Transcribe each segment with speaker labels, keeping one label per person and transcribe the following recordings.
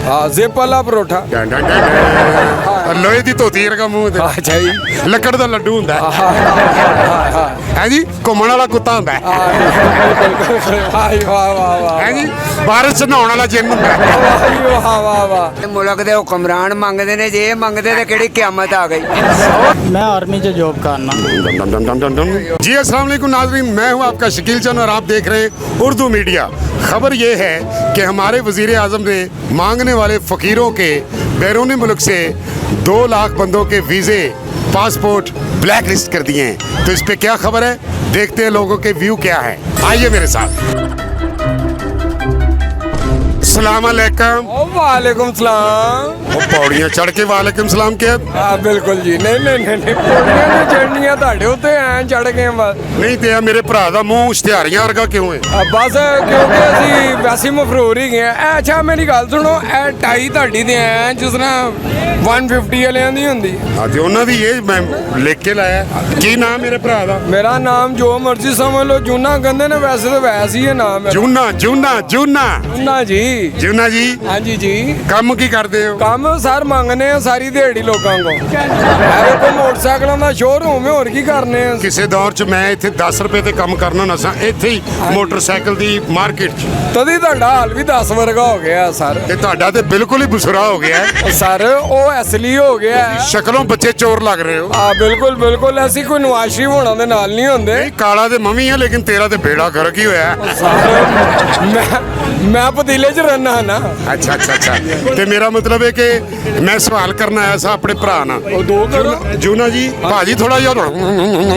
Speaker 1: हाँ जिप वाला परोठा
Speaker 2: लोहे की धोती वर्गा मूँह
Speaker 1: अच्छा जी
Speaker 2: ਲੱਕੜ ਦਾ ਲੱਡੂ ਹੁੰਦਾ ਹੈ ਜੀ ਘੁੰਮਣ ਵਾਲਾ ਕੁੱਤਾ ਹੁੰਦਾ ਹੈ ਜੀ ਬਾਰਿਸ਼ ਚ ਨਹਾਉਣ ਵਾਲਾ ਜਿੰਨ ਹੁੰਦਾ
Speaker 3: ਮੁਲਕ ਦੇ ਹੁਕਮਰਾਨ ਮੰਗਦੇ ਨੇ ਜੇ ਮੰਗਦੇ ਤੇ ਕਿਹੜੀ ਕਿਆਮਤ ਆ गई।
Speaker 4: मैं आर्मी से जॉब करना।
Speaker 2: जी अस्सलाम वालेकुम नाज़रीन, मैं हूं आपका शकील चंद और आप देख रहे हैं उर्दू मीडिया। खबर ये है कि हमारे वज़ीर आज़म ने मांगने वाले फ़कीरों के बैरूनी मुल्क से 2 लाख बंदों के वीज़े पासपोर्ट ब्लैक लिस्ट कर दिए हैं। तो इस पर क्या खबर है, देखते हैं लोगों के व्यू क्या है, आइए मेरे साथ। सलाम अलैकुम।
Speaker 1: वालेकुम सलाम।
Speaker 2: पौड़ियाँ चढ़ के वालेकुम सलाम किया?
Speaker 1: हाँ बिल्कुल जी, नहीं पौड़ियां नहीं चढ़नियां ਤੁਹਾਡੇ ਉੱਤੇ ਐਂ ਚੜ ਗਏ ਬਸ।
Speaker 2: नहीं तो मेरे भरा का मूँह इश्तिहारियां वर्गा क्यों है?
Speaker 1: ਬਸ ਕਿਉਂਕਿ ਅਸੀਂ ਵੈਸੇ ਮਫਰੂਰ ਹੀ ਗਏ ਆ। ਅੱਛਾ ਮੇਰੀ ਗੱਲ ਸੁਣੋ, ਇਹ ਟਾਈ ਤੁਹਾਡੀ ਤੇ ਐ ਜਿਸ ਤਰ੍ਹਾਂ 150 ਵਾਲਿਆਂ ਦੀ ਹੁੰਦੀ।
Speaker 2: हाँ जी उन्होंने ये मैं लिख के लाया। की नाम मेरे भरा का?
Speaker 1: ਮੇਰਾ ਨਾਮ ਜੋ ਮਰਜ਼ੀ ਸਮਝ ਲਓ, ਜੂਨਾ ਕਹਿੰਦੇ ਨੇ, ਵੈਸੇ ਤਾਂ ਵੈਸੇ ਹੀ ਹੈ ਨਾਮ ਮੇਰਾ।
Speaker 2: जूना जूना जूना
Speaker 1: ਜੂਨਾ ਜੀ।
Speaker 2: जूना जी
Speaker 1: ਹਾਂਜੀ ਜੀ।
Speaker 2: ਕੰਮ ਕੀ ਕਰਦੇ ਹੋ?
Speaker 1: ਕੰਮ ਸਰ ਮੰਗਨੇ ਆ ਸਾਰੀ ਦਿਹਾੜੀ ਲੋਕਾਂ ਕੋ। ਐਵੇਂ ਕੋ ਮੋਟਰਸਾਈਕਲਾਂ ਦਾ ਸ਼ੋਰੂਮ ਹੈ, ਹੋਰ ਕੀ ਕਰਨੇ ਆ।
Speaker 2: ਕਿਸੇ ਦੌਰ 'ਚ ਮੈਂ ਇੱਥੇ 10 ਰੁਪਏ ਤੇ ਕੰਮ ਕਰਨਾ ਨਾ ਸਾਂ, ਇੱਥੇ ਹੀ ਮੋਟਰਸਾਈਕਲ ਦੀ ਮਾਰਕੀਟ 'ਚ।
Speaker 1: ਤਦੀ ਤੁਹਾਡਾ ਹਾਲ ਵੀ 10 ਵਰਗਾ ਹੋ ਗਿਆ ਸਰ।
Speaker 2: ਤੇ ਤੁਹਾਡਾ ਤੇ ਬਿਲਕੁਲ ਹੀ ਬੁਸਰਾ ਹੋ ਗਿਆ ਹੈ।
Speaker 1: ਸਰ ਉਹ ਅਸਲੀ ਹੋ ਗਿਆ ਹੈ।
Speaker 2: ਸ਼ਕਲੋਂ ਬੱਚੇ ਚੋਰ ਲੱਗ ਰਹੇ ਹੋ।
Speaker 1: ਆ ਬਿਲਕੁਲ ਅਸੀਂ ਕੋਈ ਨਵਾਸ਼ੀ ਹੋਣਾ ਦੇ ਨਾਲ ਨਹੀਂ ਹੁੰਦੇ।
Speaker 2: ਨਹੀਂ ਕਾਲਾ ਤੇ ਮਮੀ ਆ, ਲੇਕਿਨ ਤੇਰਾ ਤੇ ਬੇੜਾ ਗਰਕ ਹੀ ਹੋਇਆ ਹੈ।
Speaker 1: ਮੈਂ ਪਤੀਲੇ 'ਚ ਰਹਿਣਾ ਨਾ।
Speaker 2: ਅੱਛਾ ਅੱਛਾ ਅੱਛਾ। ਤੇ ਮੇਰਾ ਮਤਲਬ ਹੈ ਕਿ ਮੈਂ ਸਵਾਲ ਕਰਨ ਆਇਆ ਸਾਂ ਆਪਣੇ ਭਰਾ ਨਾਲ।
Speaker 1: ਉਹ ਦੋ ਕਰੋ।
Speaker 2: ਜੂਨਾ ਜੀ ਭਾਜੀ ਥੋੜਾ ਜਿਹਾ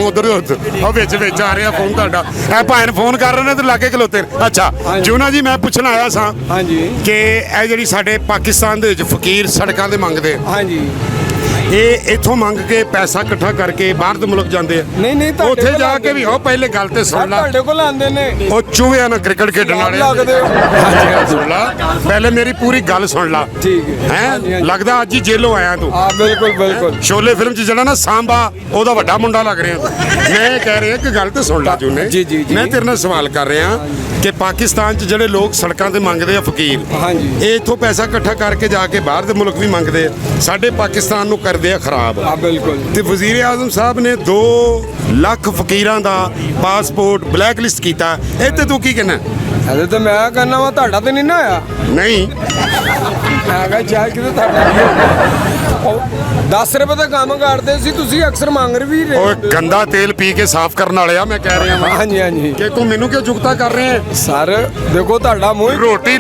Speaker 2: ਉਧਰ ਉਹ ਵਿੱਚ ਆ ਰਿਹਾ ਫੋਨ ਤੁਹਾਡਾ। ਇਹ ਭਾਵੇਂ ਫੋਨ ਕਰ ਰਹੇ ਨੇ ਤੇ ਲਾਗੇ ਖਲੋਤੇ ਨੇ। ਅੱਛਾ ਜੂਨਾ ਜੀ ਮੈਂ ਪੁੱਛਣ ਆਇਆ ਸਾਂ
Speaker 1: ਹਾਂਜੀ
Speaker 2: ਕਿ ਇਹ ਜਿਹੜੀ ਸਾਡੇ ਪਾਕਿਸਤਾਨ ਦੇ ਵਿੱਚ ਫਕੀਰ ਸੜਕਾਂ ਤੇ ਮੰਗਦੇ,
Speaker 1: ਹਾਂਜੀ
Speaker 2: ਇਹ ਇੱਥੋਂ ਮੰਗ ਕੇ ਪੈਸਾ ਇਕੱਠਾ ਕਰਕੇ ਬਾਹਰ ਦੇ ਮੁਲਕ ਜਾਂਦੇ ਆ।
Speaker 1: ਨਹੀਂ
Speaker 2: ਉੱਥੇ ਜਾ ਕੇ ਵੀ ਉਹ ਪਹਿਲੇ ਗੱਲ ਤੇ ਸੁਣ ਲਾ,
Speaker 1: ਤੁਹਾਡੇ ਕੋਲ ਆਉਂਦੇ ਨੇ
Speaker 2: ਉਹ ਚੂਹਿਆਂ ਨਾਲ ਕ੍ਰਿਕਟ ਖੇਡਣ ਵਾਲੇ
Speaker 1: ਲੱਗਦੇ ਹੋ।
Speaker 2: ਸੁਣ ਲਾ ਪਹਿਲੇ ਮੇਰੀ ਪੂਰੀ ਗੱਲ ਸੁਣ ਲਾ।
Speaker 1: ਠੀਕ ਹੈ।
Speaker 2: ਹੈ ਲੱਗਦਾ ਅੱਜ ਹੀ ਜੇਲੋਂ ਆਇਆ ਤੂੰ।
Speaker 1: ਹਾਂ ਬਿਲਕੁਲ
Speaker 2: ਸ਼ੋਲੇ ਫਿਲਮ 'ਚ ਜਿਹੜਾ ਨਾ ਸਾਂਬਾ ਉਹਦਾ ਵੱਡਾ ਮੁੰਡਾ ਲੱਗ ਰਿਹਾ। ਮੈਂ ਕਹਿ ਰਿਹਾ ਕਿ ਗੱਲ ਤੇ ਸੁਣ ਲਾ ਜੂਨੇ।
Speaker 1: ਜੀ।
Speaker 2: ਮੈਂ ਤੇਰੇ ਨਾਲ ਸਵਾਲ ਕਰ ਰਿਹਾ ਕਿ ਪਾਕਿਸਤਾਨ 'ਚ ਜਿਹੜੇ ਲੋਕ ਸੜਕਾਂ ਤੇ ਮੰਗਦੇ ਆ ਫਕੀਰ,
Speaker 1: ਹਾਂਜੀ
Speaker 2: ਇਹ ਇੱਥੋਂ ਪੈਸਾ ਇਕੱਠਾ ਕਰਕੇ ਜਾ ਕੇ ਬਾਹਰ ਦੇ ਮੁਲਕ ਵੀ ਮੰਗਦੇ ਆ, ਸਾਡੇ ਪਾਕਿਸਤਾਨ ਨੂੰ ਕਰਦੇ ਆ ਖਰਾਬ।
Speaker 1: ਹਾਂ ਬਿਲਕੁਲ।
Speaker 2: ਤੇ ਵਜ਼ੀਰ ਆਜ਼ਮ ਸਾਹਿਬ ਨੇ 2 ਲੱਖ ਫਕੀਰਾਂ ਦਾ ਪਾਸਪੋਰਟ ਬਲੈਕ ਲਿਸਟ ਕੀਤਾ। ਇਹ ਤੇ ਤੂੰ ਕੀ ਕਹਿਣਾ?
Speaker 1: ਅਰੇ ਤਾਂ ਮੈਂ ਕਹਿੰਦਾ ਵਾ ਤੁਹਾਡਾ ਤੇ ਨਹੀਂ ਨਾ ਆਇਆ।
Speaker 2: ਨਹੀਂ
Speaker 1: ਹੈਗਾ ਚਾਹ ਕਿਤੇ ਤੁਹਾਡਾ ਨਹੀਂ ਹੋਊਗਾ। 10 ਰੁਪਏ ਦਾ ਕੰਮ ਕਰਦੇ ਸੀ, ਤੁਸੀਂ ਅਕਸਰ ਮੰਗ ਵੀ ਰਹੇ
Speaker 2: ਓਏ ਗੰਦਾ ਤੇਲ ਪੀ ਕੇ ਸਾਫ਼ ਕਰਨ ਵਾਲਿਆ, ਮੈਂ ਕਹਿ ਰਿਹਾ ਵਾਂ
Speaker 1: ਹਾਂਜੀ
Speaker 2: ਕਿ ਤੂੰ ਮੈਨੂੰ ਕਿਉਂ ਜੁਗਤਾ ਕਰ ਰਿਹਾ ਹੈ?
Speaker 1: ਸਰ ਦੇਖੋ ਤੁਹਾਡਾ ਮੂੰਹ
Speaker 2: ਰੋਟੀ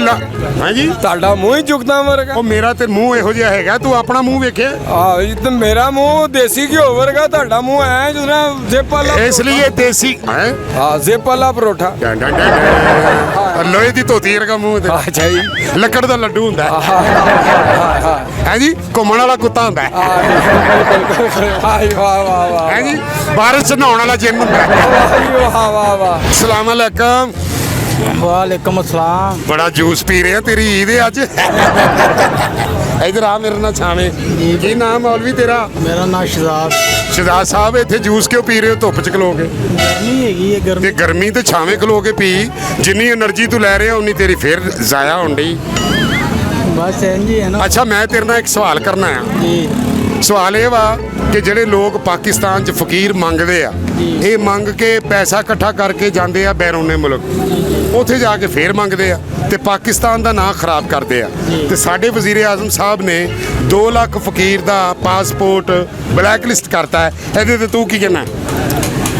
Speaker 2: ਹਾਂਜੀ
Speaker 1: ਤੁਹਾਡਾ ਮੂੰਹ ਹੀ ਜੁਗਤਾ ਵਰਗਾ।
Speaker 2: ਉਹ ਮੇਰਾ ਤੇ ਮੂੰਹ ਇਹੋ ਜਿਹਾ ਹੈਗਾ, ਤੂੰ ਆਪਣਾ ਮੂੰਹ ਵੇਖਿਆ?
Speaker 1: ਆ ਇਹ ਤਾਂ ਮੇਰਾ ਮੂੰਹ ਦੇਸੀ ਘਿਓ ਵਰਗਾ, ਤੁਹਾਡਾ ਮੂੰਹ ਐ ਜਿਸ ਤਰ੍ਹਾਂ ਜ਼ਿਪ ਵਾਲਾ।
Speaker 2: ਇਸ ਲਈ ਇਹ ਦੇਸੀ ਹੈ।
Speaker 1: ਹਾਂ ਜ਼ਿਪ ਵਾਲਾ ਪਰੋਠਾ।
Speaker 2: ਲੋਹੇ ਦੀ ਧੋਤੀ ਵਰਗਾ ਮੂੰਹ ਤੇ।
Speaker 1: ਅੱਛਾ ਜੀ
Speaker 2: ਲੱਕੜ ਦਾ ਲੱਡੂ ਹੁੰਦਾ ਹੈ ਜੀ ਘੁੰਮਣ ਵਾਲਾ ਕੁੱਤਾ ਹੁੰਦਾ ਹੈ ਜੀ ਬਾਰਿਸ਼ ਚ ਨਹਾਉਣ ਵਾਲਾ ਜਿੰਨ ਹੁੰਦਾ ਹੈ।
Speaker 1: ਵਾਹ
Speaker 2: ਸਲਾਮ ਅਲੈਕਮ।
Speaker 4: वालेकुम अस्सलाम।
Speaker 2: ਬੜਾ ਜੂਸ ਪੀ ਰਿਹਾ, ਤੇਰੀ ਈਦ ਹੈ ਅੱਜ। ਇਧਰ ਆ ਮੇਰੇ ਨਾਲ ਛਾਵੇਂ। ਕੀ ਨਾਮ ਮੌਲਵੀ ਤੇਰਾ?
Speaker 4: मेरा नाम शहजाद।
Speaker 2: ਸ਼ਹਜ਼ਾਦ ਸਾਹਿਬ ਇੱਥੇ ਜੂਸ ਕਿਉਂ ਪੀ ਰਹੇ ਹੋ ਧੁੱਪ ਚ ਖਲੋ ਕੇ?
Speaker 4: गर्मी हैगी है
Speaker 2: ਤੇ
Speaker 4: गर्मी।
Speaker 2: ਗਰਮੀ ਤੇ ਛਾਵੇਂ ਖਲੋ ਕੇ ਪੀ, ਜਿੰਨੀ એનર્ਜੀ ਤੂੰ ਲੈ ਰਿਹਾ ਉਨੀ ਤੇਰੀ ਫੇਰ ਜ਼ਾਇਆ ਹੋਣ ਡਈ।
Speaker 4: बस इंज ही है ना
Speaker 2: ਅੱਛਾ ਮੈਂ ਤੇਰੇ ਨਾਲ ਇੱਕ ਸਵਾਲ ਕਰਨਾ ਆ।
Speaker 4: जी।
Speaker 2: ਸਵਾਲ ਇਹ ਵਾ ਕਿ ਜਿਹੜੇ ਲੋਕ ਪਾਕਿਸਤਾਨ 'ਚ ਫਕੀਰ ਮੰਗਦੇ ਆ, ਇਹ ਮੰਗ ਕੇ ਪੈਸਾ ਇਕੱਠਾ ਕਰਕੇ ਜਾਂਦੇ ਆ ਬੈਰੂਨੇ ਮੁਲਕ, ਉੱਥੇ ਜਾ ਕੇ ਫੇਰ ਮੰਗਦੇ ਆ ਤੇ ਪਾਕਿਸਤਾਨ ਦਾ ਨਾਂ ਖਰਾਬ ਕਰਦੇ ਆ। ਤੇ ਸਾਡੇ ਵਜ਼ੀਰ ਆਜ਼ਮ ਸਾਹਿਬ ਨੇ 2 ਲੱਖ ਫਕੀਰ ਦਾ ਪਾਸਪੋਰਟ ਬਲੈਕ ਲਿਸਟ ਕਰਤਾ ਹੈ। ਇਹਦੇ ਤੇ ਤੂੰ ਕੀ ਕਹਿਣਾ?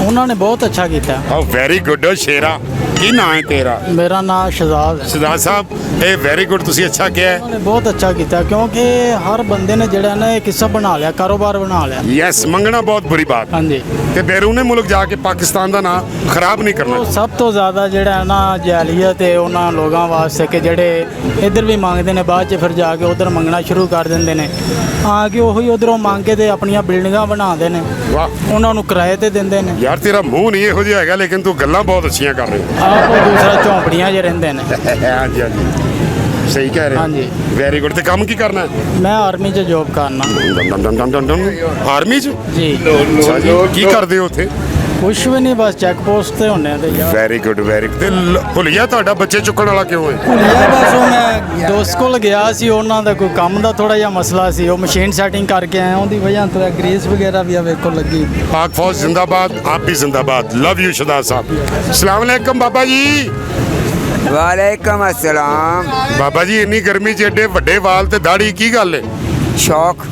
Speaker 4: उन्होंने बहुत अच्छा किया।
Speaker 2: ਓ ਵੈਰੀ ਗੁੱਡ ਸ਼ੇਰਾ। ਕੀ ਨਾਂ ਹੈ ਤੇਰਾ?
Speaker 4: मेरा नाम शहजाद है।
Speaker 2: ਸ਼ਹਜ਼ਾਦ ਸਾਹਿਬ ਇਹ ਵੈਰੀ ਗੁੱਡ, ਤੁਸੀਂ ਅੱਛਾ ਕਿਹਾ ਹੈ।
Speaker 4: उन्होंने बहुत अच्छा किया क्योंकि हर बंदे ने जड़ा ना एक हिस्सा बना लिया, कारोबार बना लिया।
Speaker 2: ਯੈਸ ਮੰਗਣਾ ਬਹੁਤ ਬੁਰੀ ਬਾਤ
Speaker 4: हाँ जी।
Speaker 2: ਤੇ ਬੈਰੂਨੇ ਮੁਲਕ ਜਾ ਕੇ ਪਾਕਿਸਤਾਨ ਦਾ ਨਾਂ ਖਰਾਬ ਨਹੀਂ ਕਰਨਾ।
Speaker 4: ਉਹ ਸਭ ਤੋਂ ਜ਼ਿਆਦਾ ਜਿਹੜਾ ਨਾ ਜਾਲੀਅਤ ਹੈ ਉਹਨਾਂ ਲੋਕਾਂ ਵਾਸਤੇ ਕਿ ਜਿਹੜੇ ਇੱਧਰ ਵੀ ਮੰਗਦੇ ਨੇ, ਬਾਅਦ 'ਚ ਫਿਰ ਜਾ ਕੇ ਉਧਰ ਮੰਗਣਾ ਸ਼ੁਰੂ ਕਰ ਦਿੰਦੇ ਨੇ। ਹਾਂ ਕਿ ਉਹੀ ਉਧਰੋਂ ਮੰਗ ਕੇ ਤੇ ਆਪਣੀਆਂ ਬਿਲਡਿੰਗਾਂ ਬਣਾਉਂਦੇ ਨੇ,
Speaker 2: ਵਾਹ
Speaker 4: ਉਹਨਾਂ ਨੂੰ ਕਿਰਾਏ ਤੇ ਦਿੰਦੇ ਨੇ।
Speaker 2: ਯਾਰ ਤੇਰਾ ਮੂੰਹ ਨਹੀਂ ਇਹੋ ਜਿਹਾ ਹੈਗਾ, ਲੇਕਿਨ ਤੂੰ ਗੱਲਾਂ ਬਹੁਤ ਅੱਛੀਆਂ ਕਰ ਰਿਹਾ।
Speaker 4: ਆਪ ਉਹ ਦੂਸਰਾ ਝੌਂਪੜੀਆਂ 'ਚ ਰਹਿੰਦੇ ਨੇ।
Speaker 2: ਹਾਂਜੀ ਹਾਂਜੀ ਸਹੀ ਕਹਿ ਰਹੇ।
Speaker 4: ਹਾਂਜੀ।
Speaker 2: Very good. ਤੇ ਕੰਮ ਕੀ ਕਰਨਾ?
Speaker 4: ਮੈਂ ਆਰਮੀ 'ਚ ਜੌਬ ਕਰਨਾ।
Speaker 2: ਆਰਮੀ 'ਚ?
Speaker 4: ਜੀ।
Speaker 2: ਅੱਛਾ ਜੀ, ਕੀ ਕਰਦੇ ਹੋ ਉੱਥੇ?
Speaker 4: ਕੁਛ ਵੀ ਨਹੀਂ, ਬਸ ਚੈੱਕ ਪੋਸਟ ਤੇ ਹੁੰਨੇ ਆ ਤੇ ਯਾਰ
Speaker 2: ਵੈਰੀ ਗੁੱਡ ਵੈਰੀ ਗੁੱਡ। ਤੇ ਭੁੱਲਿਆ ਤੁਹਾਡਾ ਬੱਚੇ ਚੁੱਕਣ ਵਾਲਾ ਕਿਉਂ ਹੈ?
Speaker 4: ਭੁੱਲਿਆ ਬਸ ਉਹ ਮੈਂ ਦੋਸਤ ਕੋਲ ਗਿਆ ਸੀ, ਉਹਨਾਂ ਦਾ ਕੋਈ ਕੰਮ ਦਾ ਥੋੜਾ ਜਿਹਾ ਮਸਲਾ ਸੀ, ਉਹ ਮਸ਼ੀਨ ਸੈਟਿੰਗ ਕਰਕੇ ਆਇਆ, ਉਹਦੀ ਵਜ੍ਹਾ ਤੋਂ ਗ੍ਰੀਸ ਵਗੈਰਾ ਵੀ ਆ ਵੇਖੋ ਲੱਗੀ।
Speaker 2: पाक फौज जिंदाबाद, आप भी जिंदाबाद। लव यू शहजाद साहब। अस्सलाम वालेकुम बाबा जी।
Speaker 3: ਵਾਲੇਕਮ ਅਸਲਾਮ।
Speaker 2: बाबा जी इन्नी गर्मी च एडे वड्डे वाल ते दाढ़ी की गल है?
Speaker 3: ਸ਼ੌਕ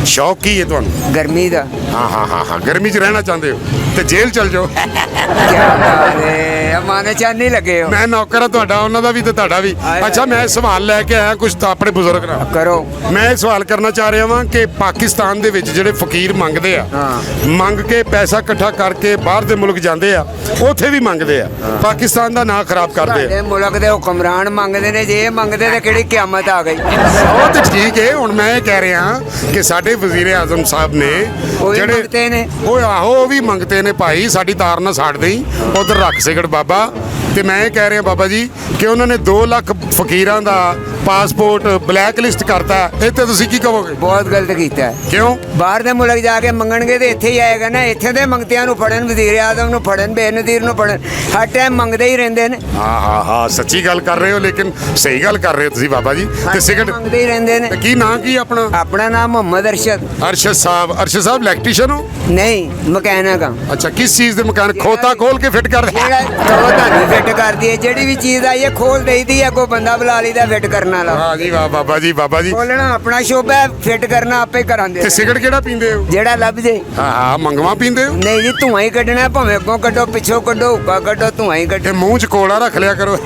Speaker 2: शौक की है तुहानू?
Speaker 3: ਗਰਮੀ ਦਾ।
Speaker 2: हाँ हाँ हाँ हाँ गर्मी च रहना चाहते हो ते जेल चल जाओ।
Speaker 3: ਕਿਆ ਬਾਤ ਹੈ, ਮਾਨੇ ਚਾਨੀ ਲੱਗੇ ਹੋ।
Speaker 2: मैं नौकर हाँ तुहाडा, उन्हां दा भी ते तुहाडा भी। अच्छा मैं सवाल लैके आया कुछ तो अपने बुजुर्ग नाल।
Speaker 3: ਕਰੋ।
Speaker 2: ਮੈਂ ਇਹ ਸਵਾਲ ਕਰਨਾ ਚਾਹ ਰਿਹਾ ਵਾਂ ਕਿ ਪਾਕਿਸਤਾਨ ਦੇ ਵਿੱਚ ਜਿਹੜੇ ਫਕੀਰ ਮੰਗਦੇ ਆ, ਮੰਗ ਕੇ ਪੈਸਾ ਇਕੱਠਾ ਕਰਕੇ ਬਾਹਰ ਦੇ ਮੁਲਕ ਜਾਂਦੇ ਆ, ਉੱਥੇ ਵੀ ਮੰਗਦੇ ਆ, ਪਾਕਿਸਤਾਨ ਦਾ ਨਾਂ ਖਰਾਬ ਕਰਦੇ ਆ।
Speaker 3: ਸਾਡੇ ਮੁਲਕ ਦੇ ਹੁਕਮਰਾਨ ਮੰਗਦੇ ਨੇ, ਜੇ ਇਹ ਮੰਗਦੇ ਤੇ ਕਿਹੜੀ ਕਿਆਮਤ ਆ ਗਈ।
Speaker 2: ਉਹ ਤੇ ਠੀਕ ਹੈ, ਹੁਣ ਮੈਂ ਇਹ ਕਹਿ ਰਿਹਾ ਕਿ ਸਾਡੇ ਵਜ਼ੀਰ ਆਜ਼ਮ ਸਾਹਿਬ ਨੇ
Speaker 3: ਉਹ ਵੀ ਮੰਗਤੇ ਨੇ।
Speaker 2: ਉਹ ਆਹੋ ਉਹ ਵੀ ਮੰਗਤੇ ਨੇ ਭਾਈ, ਸਾਡੀ ਤਾਰ ਨਾ ਸਾੜ ਦੇਈ, ਉਧਰ ਰੱਖ ਸਿਗੜ ਬਾਬਾ। ਤੇ ਮੈਂ ਇਹ ਕਹਿ ਰਿਹਾ ਬਾਬਾ ਜੀ ਕਿ ਉਹਨਾਂ ਨੇ 2 ਲੱਖ ਫਕੀਰਾਂ ਦਾ ਪਾਸਪੋਰਟ ਬਲੈਕ ਲਿਸਟ ਕਰਤਾ, ਇਹ ਤੇ ਤੁਸੀਂ ਕੀ ਕਹੋਗੇ?
Speaker 3: ਬਹੁਤ ਗਲਤ ਕੀਤਾ ਹੈ।
Speaker 2: ਕਿਉਂ?
Speaker 3: ਬਾਹਰ ਦੇ ਮੁਲਕ ਜਾ ਕੇ ਮੰਗਣਗੇ ਤੇ ਇੱਥੇ ਹੀ ਆਏਗਾ ਨਾ, ਇੱਥੇ ਦੇ ਮੰਗਤਿਆਂ ਨੂੰ ਫੜਨ, ਵਜ਼ੀਰ ਆਜ਼ਮ ਨੂੰ ਫੜਨ, ਬੇਨਜ਼ੀਰ ਨੂੰ ਫੜਨ, ਹਰ ਟਾਈਮ ਮੰਗਦੇ ਹੀ ਰਹਿੰਦੇ ਨੇ।
Speaker 2: ਹਾਂ ਹਾਂ ਹਾਂ ਸੱਚੀ ਗੱਲ ਕਰ ਰਹੇ ਹੋ, ਲੇਕਿਨ ਸਹੀ ਗੱਲ ਕਰ ਰਹੇ ਹੋ ਤੁਸੀਂ ਬਾਬਾ ਜੀ। ਤੇ ਸਿਗਰਟ
Speaker 3: ਮੰਗਦੇ ਹੀ ਰਹਿੰਦੇ ਨੇ।
Speaker 2: ਕੀ ਨਾਂ ਕੀ ਆਪਣਾ?
Speaker 3: ਆਪਣਾ ਨਾਮ ਮੁਹੰਮਦ ਅਰਸ਼ਦ।
Speaker 2: ਅਰਸ਼ਦ ਸਾਹਿਬ ਇਲੈਕਟ੍ਰੀਸ਼ੀਅਨ ਹੋ?
Speaker 3: ਨਹੀਂ, ਮਕੈਨਿਕ ਹਾਂ।
Speaker 2: ਅੱਛਾ, ਕਿਸ ਚੀਜ਼ ਦੇ ਮਕਾਨ? ਖੋਤਾ ਖੋਲ ਕੇ ਫਿੱਟ ਕਰ
Speaker 3: ਜਿਹੜਾ ਉਹ ਤੁਹਾਨੂੰ ਫਿੱਟ ਕਰਦੀ ਹੈ, ਜਿਹੜੀ ਵੀ ਚੀਜ਼ ਆਈ ਹੈ ਖੋਲ ਦੇਈਦੀ ਹੈ, ਅੱਗੋਂ ਬੰਦਾ ਬੁਲਾ ਲਈਦਾ ਫਿੱਟ ਕਰਨ ਵਾਲਾ।
Speaker 2: ਵਾਹ ਜੀ ਵਾਹ ਬਾਬਾ ਜੀ ਬਾਬਾ ਜੀ।
Speaker 3: ਖੋਲਣਾ ਆਪਣਾ ਸ਼ੋਭਾ ਹੈ, ਫਿੱਟ ਕਰਨਾ ਆਪੇ ਕਰਾਂਦੇ।
Speaker 2: ਤੇ ਸਿਗਰਟ ਕਿਹੜਾ ਪੀਂਦੇ ਹੋ?
Speaker 3: ਜਿਹੜਾ ਲੱਭ ਜੇ।
Speaker 2: ਹਾਂ ਹਾਂ ਮੰਗਵਾ ਪੀਂਦੇ ਹੋ?
Speaker 3: ਨਹੀਂ ਜੀ, ਧੂਆਂ ਹੀ ਕੱਢਣਾ, ਭਾਵੇਂ ਅੱਗੋਂ ਕੱਢੋ, ਪਿੱਛੋਂ ਕੱਢੋ, ਹੁੱਕਾ ਕੱਢੋ, ਧੂਆਂ ਹੀ
Speaker 2: ਤੇ
Speaker 3: ਕੱਢੋ।
Speaker 2: ਮੂੰਹ ਚ ਕੋਲਾ ਰੱਖ ਲਿਆ ਕਰੋ।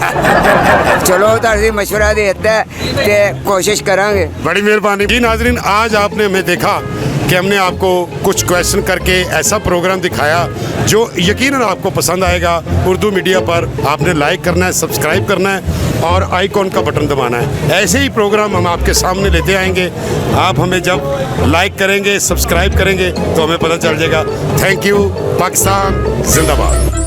Speaker 3: ਚਲੋ ਤੁਹਾਡੀ मशवरा दे देता है ते कोशिश करांगे।
Speaker 2: बड़ी मेहरबानी जी। नाजरीन, आज आपने हमें देखा कि हमने आपको कुछ क्वेश्चन करके ऐसा प्रोग्राम दिखाया जो यकीनन आपको पसंद आएगा। उर्दू मीडिया पर आपने लाइक करना है, सब्सक्राइब करना है और आइकॉन का बटन दबाना है। ऐसे ही प्रोग्राम हम आपके सामने लेते आएंगे। आप हमें जब लाइक करेंगे, सब्सक्राइब करेंगे तो हमें पता चल जाएगा। Thank you. पाकिस्तान जिंदाबाद।